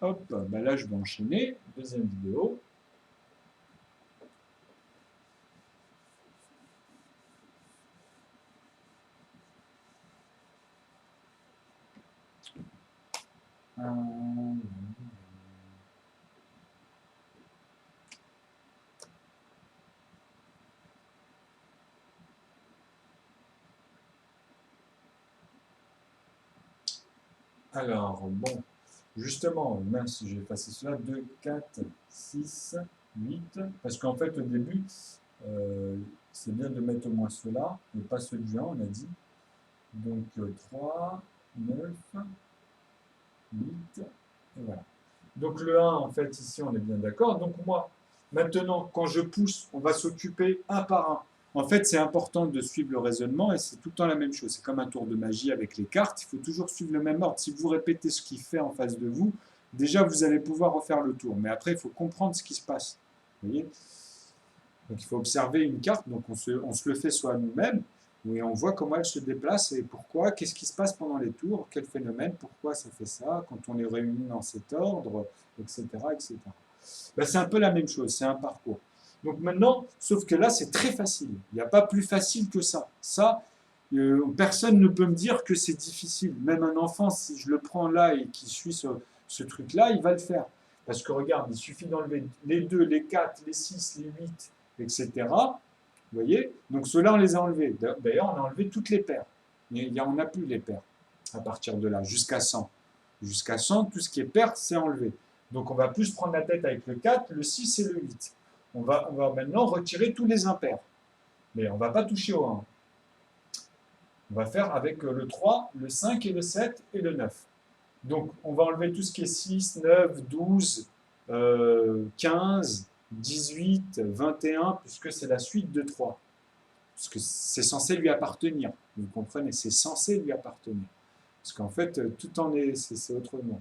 Hop, bah là je vais enchaîner, deuxième vidéo. Alors, bon, justement, même si j'ai effacé cela, 2, 4, 6, 8, parce qu'en fait, au début, euh, c'est bien de mettre au moins cela, et pas celui de 1, on a dit. Donc, 3, 9, 8, et voilà. Donc, le 1, en fait, ici, on est bien d'accord. Donc, moi, maintenant, quand je pousse, on va s'occuper un par un. En fait, c'est important de suivre le raisonnement et c'est tout le temps la même chose. C'est comme un tour de magie avec les cartes. Il faut toujours suivre le même ordre. Si vous répétez ce qu'il fait en face de vous, déjà, vous allez pouvoir refaire le tour. Mais après, il faut comprendre ce qui se passe. Vous voyez? Donc, il faut observer une carte. Donc, on se le fait soit nous-mêmes, et on voit comment elle se déplace et pourquoi, qu'est-ce qui se passe pendant les tours, quel phénomène, pourquoi ça fait ça, quand on les réunit dans cet ordre, etc. etc. Ben, c'est un peu la même chose, c'est un parcours. Donc maintenant, sauf que là, c'est très facile. Il n'y a pas plus facile que ça. Ça, personne ne peut me dire que c'est difficile. Même un enfant, si je le prends là et qui suit ce truc-là, il va le faire. Parce que regarde, il suffit d'enlever les 2, les 4, les 6, les 8, etc. Vous voyez? Donc ceux-là, on les a enlevés. D'ailleurs, on a enlevé toutes les paires. On n'a plus les paires à partir de là, jusqu'à 100. Jusqu'à 100, tout ce qui est paire, c'est enlevé. Donc on va plus prendre la tête avec le 4, le 6 et le 8. On va maintenant retirer tous les impairs. Mais on ne va pas toucher au 1. On va faire avec le 3, le 5 et le 7 et le 9. Donc on va enlever tout ce qui est 6, 9, 12, 15, 18, 21, puisque c'est la suite de 3. Parce que c'est censé lui appartenir. Vous comprenez? C'est censé lui appartenir. Parce qu'en fait, tout en est, c'est autrement.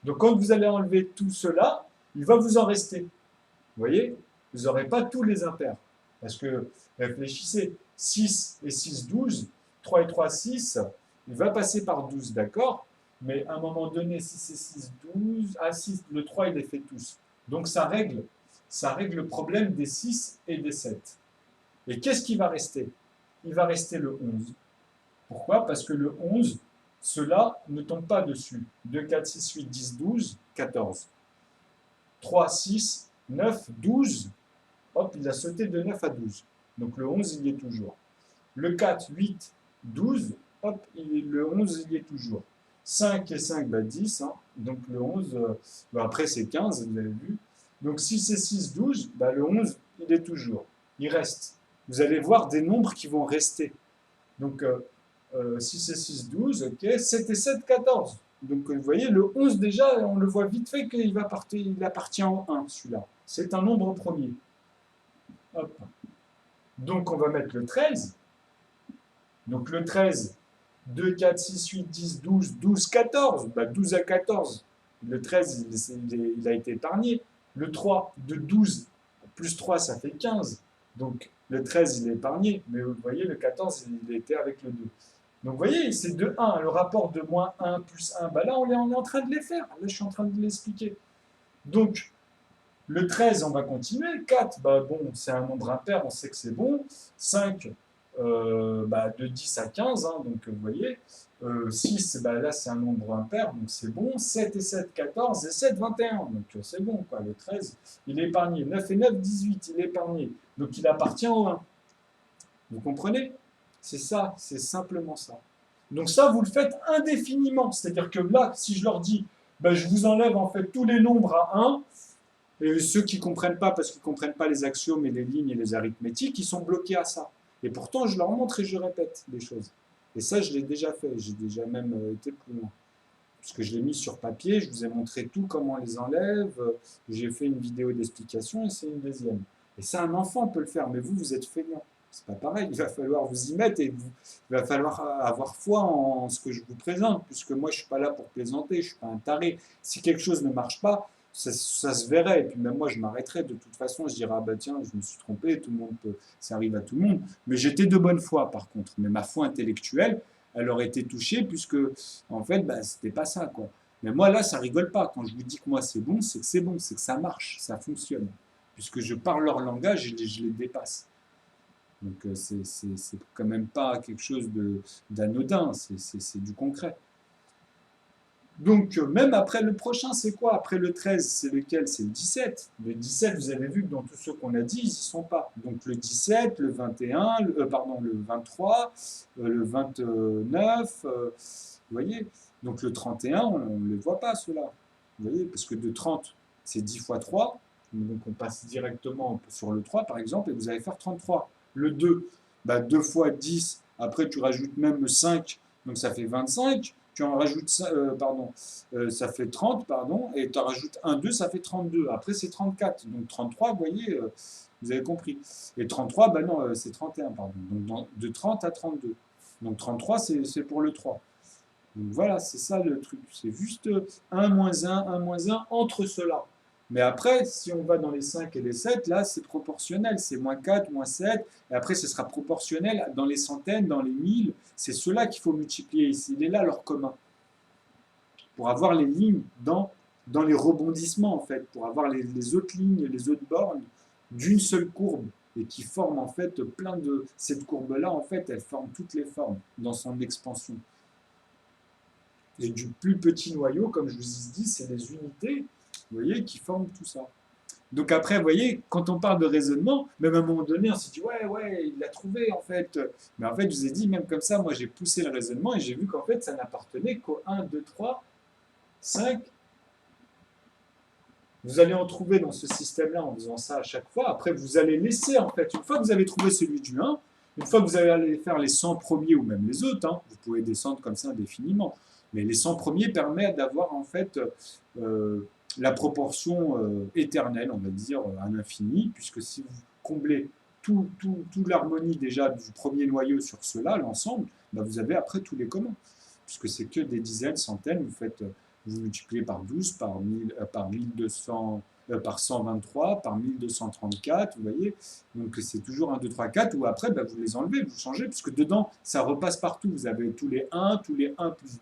Donc quand vous allez enlever tout cela, il va vous en rester. Vous voyez? Vous n'aurez pas tous les impairs. Parce que, réfléchissez, 6 et 6, 12, 3 et 3, 6, il va passer par 12, d'accord? Mais à un moment donné, 6 et 6, 12, ah 6, le 3, il les fait tous. Donc ça règle le problème des 6 et des 7. Et qu'est-ce qui va rester? Il va rester le 11. Pourquoi? Parce que le 11, cela ne tombe pas dessus. 2, 4, 6, 8, 10, 12, 14. 3, 6, 9, 12. Hop, il a sauté de 9 à 12. Donc le 11, il y est toujours. Le 4, 8, 12. Hop, le 11, il y est toujours. 5 et 5, bah 10. Hein. Donc le 11, après c'est 15, vous avez vu. Donc 6 et 6, 12. Bah, le 11, il est toujours. Il reste. Vous allez voir des nombres qui vont rester. Donc 6 et 6, 12, ok. 7 et 7, 14. Donc vous voyez, le 11 déjà, on le voit vite fait qu'il appartient au 1, celui-là. C'est un nombre premier. Hop. Donc on va mettre le 13. Donc le 13, 2, 4, 6, 8, 10, 12, 12, 14. Bah, 12 à 14. Le 13, il a été épargné. Le 3, de 12 plus 3, ça fait 15. Donc le 13, il est épargné. Mais vous voyez, le 14, il était avec le 2. Donc vous voyez, c'est de 1. Le rapport de moins 1 plus 1, bah là, on est en train de les faire. Là, je suis en train de l'expliquer. Donc, le 13, on va continuer. 4, bah bon, c'est un nombre impair, on sait que c'est bon. 5, bah, de 10 à 15, hein, donc vous voyez. 6, bah, là, c'est un nombre impair, donc c'est bon. 7 et 7, 14, et 7, 21, donc c'est bon, quoi. Le 13, il est épargné. 9 et 9, 18, il est épargné. Donc il appartient au 1. Vous comprenez? C'est ça, c'est simplement ça. Donc ça, vous le faites indéfiniment. C'est-à-dire que là, si je leur dis, ben, je vous enlève en fait tous les nombres à 1, et ceux qui ne comprennent pas, parce qu'ils ne comprennent pas les axiomes et les lignes et les arithmétiques, ils sont bloqués à ça. Et pourtant, je leur montre et je répète des choses. Et ça, je l'ai déjà fait. J'ai déjà même été plus loin. Parce que je l'ai mis sur papier, je vous ai montré tout, comment on les enlève. J'ai fait une vidéo d'explication et c'est une deuxième. Et ça, un enfant peut le faire, mais vous, vous êtes feignant. C'est pas pareil. Il va falloir vous y mettre et il va falloir avoir foi en ce que je vous présente, puisque moi, je ne suis pas là pour plaisanter, je ne suis pas un taré. Si quelque chose ne marche pas, ça se verrait. Et puis même moi, je m'arrêterais. De toute façon, je dirais, ah bah tiens, je me suis trompé, tout le monde peut, ça arrive à tout le monde. Mais j'étais de bonne foi, par contre. Mais ma foi intellectuelle, elle aurait été touchée, puisque, en fait, bah, c'était pas ça, quoi. Mais moi, là, ça rigole pas. Quand je vous dis que moi, c'est bon, c'est que ça marche, ça fonctionne. Puisque je parle leur langage et je les dépasse. Donc, c'est quand même pas quelque chose d'anodin, c'est du concret. Donc, même après le prochain, c'est quoi? Après le 13, c'est lequel? C'est le 17. Le 17, vous avez vu que dans tout ce qu'on a dit, ils n'y sont pas. Donc, le 17, le 21, pardon, le 23, le 29, vous voyez? Donc, le 31, on ne les voit pas, ceux-là. Vous voyez? Parce que de 30, c'est 10 fois 3. Donc, on passe directement sur le 3, par exemple, et vous allez faire 33. Le 2, bah, 2 fois 10, après, tu rajoutes même 5, donc ça fait 25. Tu en rajoutes, pardon, ça fait 30, pardon, et tu en rajoutes un 2, ça fait 32. Après, c'est 34. Donc 33, vous voyez, vous avez compris. Et 33, ben non, c'est 31, pardon. Donc de 30 à 32. Donc 33, c'est pour le 3. Donc voilà, c'est ça le truc. C'est juste 1 moins 1 entre ceux-là. Mais après, si on va dans les 5 et les 7, là, c'est proportionnel. C'est moins 4, moins 7. Et après, ce sera proportionnel dans les centaines, dans les 1000. C'est ceux-là qu'il faut multiplier ici. Il est là leur commun. Pour avoir les lignes dans les rebondissements, en fait. Pour avoir les autres lignes, les autres bornes d'une seule courbe. Et qui forment, en fait, plein de... Cette courbe-là, en fait, elle forme toutes les formes dans son expansion. Et du plus petit noyau, comme je vous ai dit, c'est les unités, vous voyez, qui forment tout ça. Donc après, vous voyez, quand on parle de raisonnement, même à un moment donné, on s'est dit, ouais, il l'a trouvé en fait. Mais en fait, je vous ai dit, même comme ça, moi j'ai poussé le raisonnement et j'ai vu qu'en fait, ça n'appartenait qu'au 1, 2, 3, 5. Vous allez en trouver dans ce système-là en faisant ça à chaque fois. Après, vous allez laisser en fait, une fois que vous avez trouvé celui du 1, une fois que vous allez aller faire les 100 premiers ou même les autres, vous pouvez descendre comme ça indéfiniment. Mais les 100 premiers permettent d'avoir en fait la proportion éternelle, on va dire, à l'infini, puisque si vous comblez toute l'harmonie déjà du premier noyau sur cela, l'ensemble, bah, vous avez après tous les communs, puisque c'est que des dizaines, centaines, vous multipliez par 12, par 1200, par 123, par 1234, vous voyez. Donc c'est toujours 1, 2, 3, 4, ou après, bah, vous les enlevez, vous changez, puisque dedans, ça repasse partout. Vous avez tous les 1 plus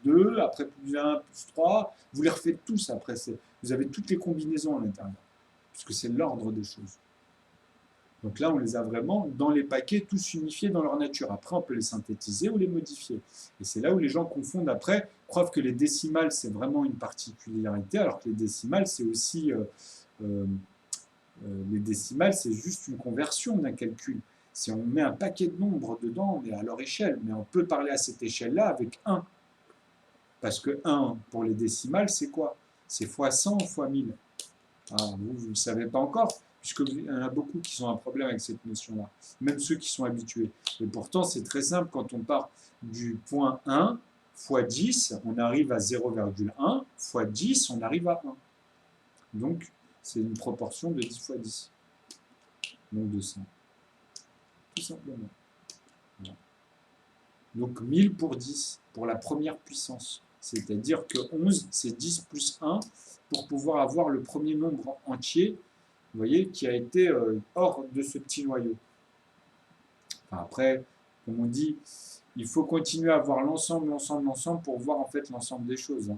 2, après plus 1, plus 3, vous les refaites tous après. Vous avez toutes les combinaisons à l'intérieur, puisque c'est l'ordre des choses. Donc là, on les a vraiment dans les paquets, tous unifiés dans leur nature. Après, on peut les synthétiser ou les modifier. Et c'est là où les gens confondent après, croient que les décimales, c'est vraiment une particularité, alors que les décimales, c'est aussi... les décimales, c'est juste une conversion d'un calcul. Si on met un paquet de nombres dedans, on est à leur échelle. Mais on peut parler à cette échelle-là avec 1. Parce que 1 pour les décimales, c'est quoi? C'est fois 100 fois 1000. Ah, vous ne le savez pas encore, puisqu'il y en a beaucoup qui ont un problème avec cette notion-là, même ceux qui sont habitués. Et pourtant, c'est très simple, quand on part du point 1 fois 10, on arrive à 0,1, fois 10, on arrive à 1. Donc, c'est une proportion de 10 fois 10, donc de 100, tout simplement. Voilà. Donc 1000 pour 10, pour la première puissance. C'est-à-dire que 11, c'est 10 plus 1 pour pouvoir avoir le premier nombre entier, vous voyez, qui a été hors de ce petit noyau. Enfin, après, comme on dit, il faut continuer à voir l'ensemble pour voir en fait l'ensemble des choses.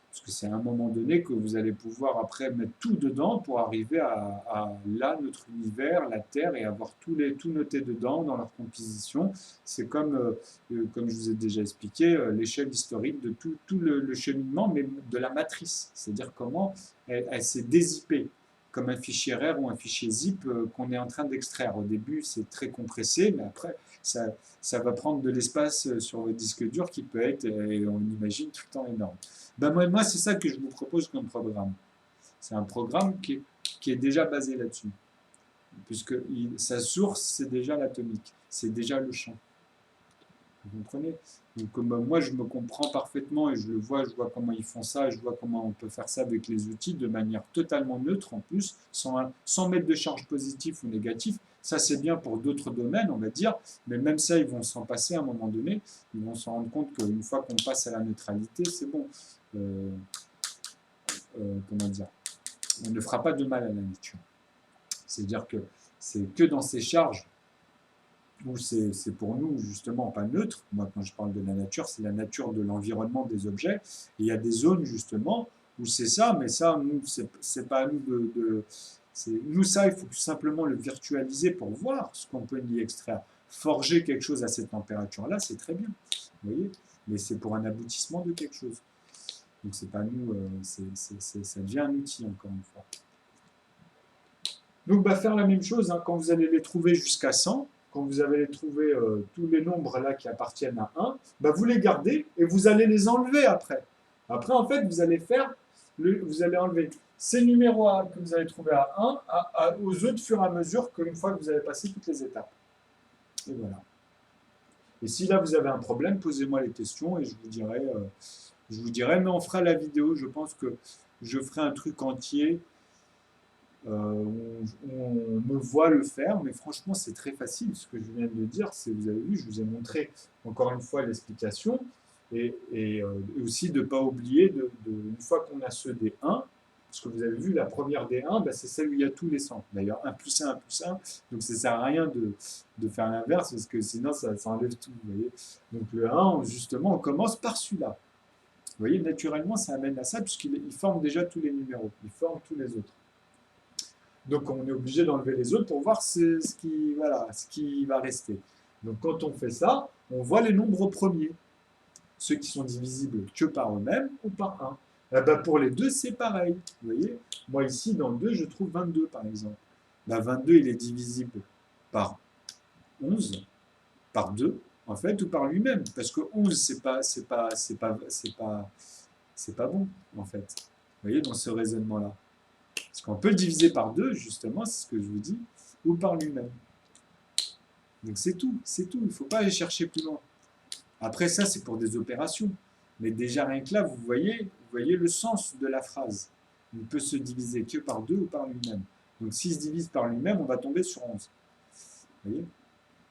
Parce que c'est à un moment donné que vous allez pouvoir après mettre tout dedans pour arriver à là, notre univers, la Terre, et avoir tout noté dedans dans leur composition. C'est comme je vous ai déjà expliqué, l'échelle historique de tout le cheminement, mais de la matrice. C'est-à-dire comment elle s'est dézippée, comme un fichier RAR ou un fichier zip qu'on est en train d'extraire. Au début, c'est très compressé, mais après, ça va prendre de l'espace sur votre disque dur qui peut être, et on imagine, tout le temps énorme. Ben moi c'est ça que je vous propose comme programme. C'est un programme qui est déjà basé là-dessus, puisque sa source, c'est déjà l'atomique, c'est déjà le champ. Vous comprenez? Donc moi, je me comprends parfaitement et je vois comment ils font ça, je vois comment on peut faire ça avec les outils de manière totalement neutre en plus, sans mettre de charge positive ou négative. Ça, c'est bien pour d'autres domaines, on va dire, mais même ça, ils vont s'en passer à un moment donné. Ils vont se rendre compte qu'une fois qu'on passe à la neutralité, c'est bon. Comment dire? On ne fera pas de mal à la nature. C'est-à-dire que c'est que dans ces charges où c'est pour nous justement pas neutre. Moi, quand je parle de la nature, c'est la nature de l'environnement des objets. Et il y a des zones justement où c'est ça, mais ça, nous, c'est pas à nous nous, ça, il faut tout simplement le virtualiser pour voir ce qu'on peut y extraire. Forger quelque chose à cette température-là, c'est très bien, vous voyez, mais c'est pour un aboutissement de quelque chose. Donc c'est pas nous, ça devient un outil encore une fois. Donc bah, faire la même chose, hein, quand vous allez les trouver jusqu'à 100, quand vous allez trouver tous les nombres là qui appartiennent à 1, bah, vous les gardez et vous allez les enlever après. Après, en fait, vous allez vous allez enlever ces numéros que vous allez trouver à 1 aux autres fur et à mesure qu'une fois que vous avez passé toutes les étapes. Et voilà. Et si là vous avez un problème, posez-moi les questions et je vous dirai, mais on fera la vidéo. Je pense que je ferai un truc entier on me voit le faire, mais franchement c'est très facile. Ce que je viens de dire, c'est, vous avez vu, je vous ai montré encore une fois l'explication, et aussi de ne pas oublier, une fois qu'on a ce D1, parce que vous avez vu, la première D1, bah, c'est celle où il y a tous les centres. D'ailleurs, 1 plus 1, 1 plus 1, donc ça ne sert à rien de faire l'inverse, parce que sinon ça enlève tout. Vous voyez, donc le 1, justement, on commence par celui-là. Vous voyez, naturellement, ça amène à ça, puisqu'il forme déjà tous les numéros, il forme tous les autres. Donc on est obligé d'enlever les autres pour voir ce qui va rester. Donc quand on fait ça, on voit les nombres premiers, ceux qui sont divisibles que par eux-mêmes ou par 1. Et ben pour les deux, c'est pareil. Vous voyez, moi ici, dans le 2, je trouve 22 par exemple. Ben 22, il est divisible par 11, par 2, en fait, ou par lui-même. Parce que 11, c'est pas bon, en fait. Vous voyez, dans ce raisonnement-là. Parce qu'on peut le diviser par 2, justement, c'est ce que je vous dis, ou par lui-même. Donc c'est tout, il ne faut pas aller chercher plus loin. Après ça, c'est pour des opérations. Mais déjà rien que là, vous voyez le sens de la phrase. Il ne peut se diviser que par 2 ou par lui-même. Donc s'il se divise par lui-même, on va tomber sur 11. Vous voyez?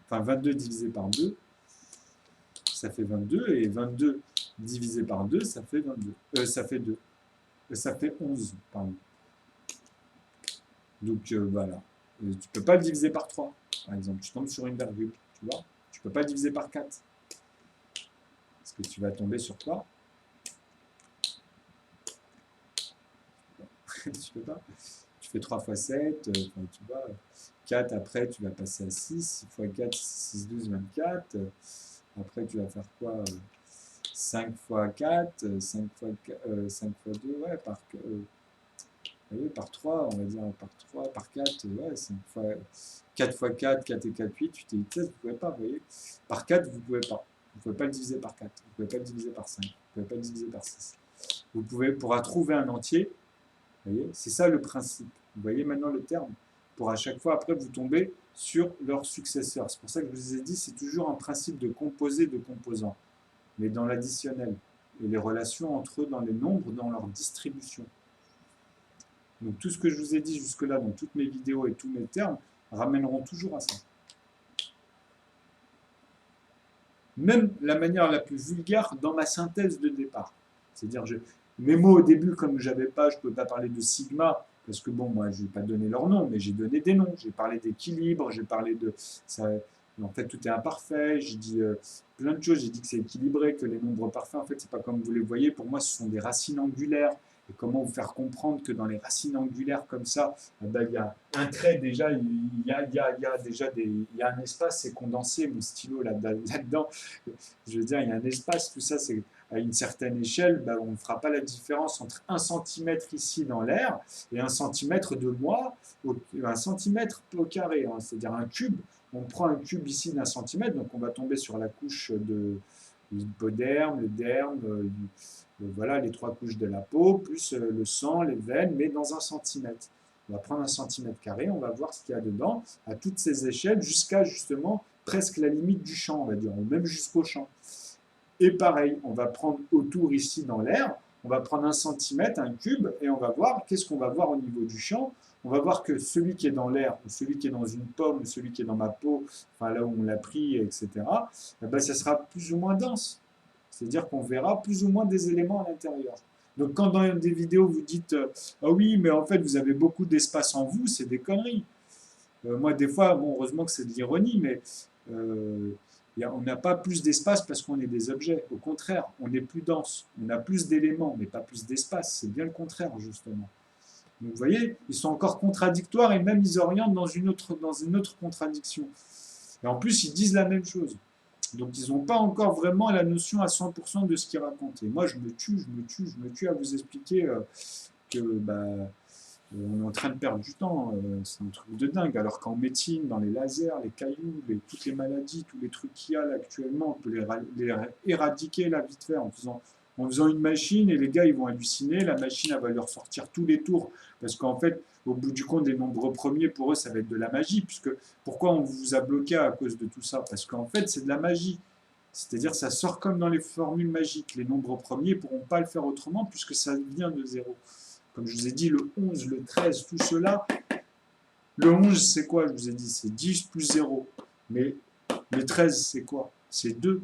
Enfin, 22 divisé par 2, ça fait 22, et 22 divisé par 2, ça fait 22. Ça fait 2. Ça fait 11, pardon. Donc voilà. Tu ne peux pas le diviser par 3, par exemple. Tu tombes sur une virgule, tu vois. Tu ne peux pas le diviser par 4. Parce que tu vas tomber sur quoi? Tu peux pas. Tu fais 3 fois 7, tu vois. 4, après, tu vas passer à 6. 6 fois 4, 6, 12, 24. Après, tu vas faire quoi? 5 fois 4, 5 fois 2, ouais, par 3, on va dire, par 3, par 4, ouais, 5 fois, 4 fois 4, 4 et 4, 8, 8 et 8, 16, vous ne pouvez pas, vous voyez. Par 4, vous ne pouvez pas. Vous ne pouvez pas le diviser par 4, vous ne pouvez pas le diviser par 5, vous ne pouvez pas le diviser par 6. Vous pouvez, pour trouver un entier, vous voyez, c'est ça le principe. Vous voyez maintenant le terme. Pour à chaque fois, après, vous tombez sur leur successeur. C'est pour ça que je vous ai dit, c'est toujours un principe de composé de composants, mais dans l'additionnel. Et les relations entre eux dans les nombres, dans leur distribution. Donc tout ce que je vous ai dit jusque-là dans toutes mes vidéos et tous mes termes ramèneront toujours à ça. Même la manière la plus vulgaire dans ma synthèse de départ. C'est-à-dire, mes mots au début, comme je ne peux pas parler de sigma, parce que bon, moi, je n'ai pas donné leur nom, mais j'ai donné des noms. J'ai parlé d'équilibre, j'ai parlé de... Ça, en fait, tout est imparfait, j'ai dit plein de choses, j'ai dit que c'est équilibré, que les nombres parfaits, en fait, c'est pas comme vous les voyez, pour moi, ce sont des racines angulaires. Et comment vous faire comprendre que dans les racines angulaires comme ça, ben, il y a un trait déjà, il y a un espace, c'est condensé, mon stylo là-dedans. Je veux dire, il y a un espace, tout ça, c'est à une certaine échelle, ben, on ne fera pas la différence entre 1 cm ici dans l'air et 1 cm de moi, 1 cm au carré, hein, c'est-à-dire un cube. On prend un cube ici d'1 cm, donc on va tomber sur la couche de l'hypoderme, le derme, voilà les 3 couches de la peau, plus le sang, les veines, mais dans 1 cm. On va prendre 1 cm carré, on va voir ce qu'il y a dedans, à toutes ces échelles, jusqu'à justement presque la limite du champ, on va dire, ou même jusqu'au champ. Et pareil, on va prendre autour ici dans l'air, on va prendre 1 cm, un cube, et on va voir, qu'est-ce qu'on va voir au niveau du champ? On va voir que celui qui est dans l'air, ou celui qui est dans une pomme, ou celui qui est dans ma peau, enfin là où on l'a pris, etc., eh ben, ça sera plus ou moins dense. C'est-à-dire qu'on verra plus ou moins des éléments à l'intérieur. Donc quand dans des vidéos vous dites « Ah oui, mais en fait vous avez beaucoup d'espace en vous », c'est des conneries. Moi des fois, bon, heureusement que c'est de l'ironie, mais on n'a pas plus d'espace parce qu'on est des objets. Au contraire, on est plus dense. On a plus d'éléments, mais pas plus d'espace. C'est bien le contraire, justement. Donc, vous voyez, ils sont encore contradictoires et même ils orientent dans une autre contradiction. Et en plus, ils disent la même chose. Donc, ils n'ont pas encore vraiment la notion à 100% de ce qu'ils racontent. Et moi, je me tue à vous expliquer que bah, on est en train de perdre du temps. C'est un truc de dingue. Alors qu'en médecine, dans les lasers, les cailloux, toutes les maladies, tous les trucs qu'il y a là actuellement, on peut les éradiquer là vite fait en faisant une machine et les gars ils vont halluciner. La machine elle va leur sortir tous les tours parce qu'en fait, au bout du compte, les nombres premiers pour eux ça va être de la magie. Puisque pourquoi on vous a bloqué à cause de tout ça? Parce qu'en fait, c'est de la magie. C'est-à-dire ça sort comme dans les formules magiques. Les nombres premiers ne pourront pas le faire autrement puisque ça vient de zéro. Comme je vous ai dit, le 11, le 13, tout cela. Le 11, c'est quoi? Je vous ai dit, c'est 10 plus 0. Mais le 13, c'est quoi? C'est 2.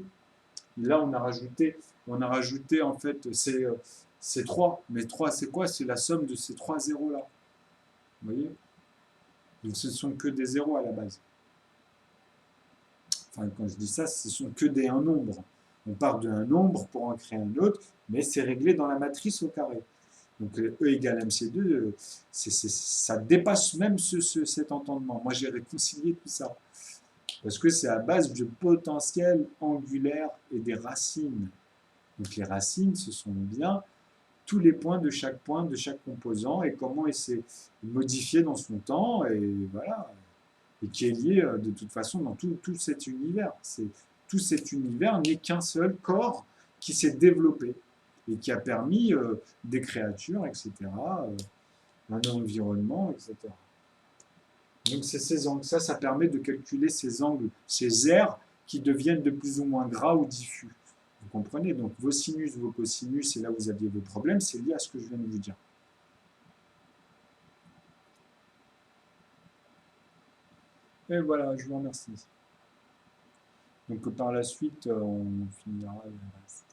Et là, on a rajouté en fait, c'est 3. Mais 3, c'est quoi? C'est la somme de ces 3 zéros-là. Vous voyez? Donc ce ne sont que des zéros à la base. Enfin, quand je dis ça, ce ne sont que des un nombre. On part d'un nombre pour en créer un autre, mais c'est réglé dans la matrice au carré. Donc E égale MC2, ça dépasse même cet entendement. Moi, j'ai réconcilié tout ça. Parce que c'est à base du potentiel angulaire et des racines. Donc les racines, ce sont bien tous les points, de chaque composant, et comment il s'est modifié dans son temps, et voilà. Et qui est lié de toute façon dans tout cet univers. Tout cet univers n'est qu'un seul corps qui s'est développé et qui a permis des créatures, etc., un environnement, etc. Donc c'est ces angles. Ça permet de calculer ces angles, ces aires qui deviennent de plus ou moins gras ou diffus. Vous comprenez? Donc vos sinus, vos cosinus, c'est là où vous aviez vos problèmes, c'est lié à ce que je viens de vous dire. Et voilà, je vous remercie. Donc par la suite, on finira le reste.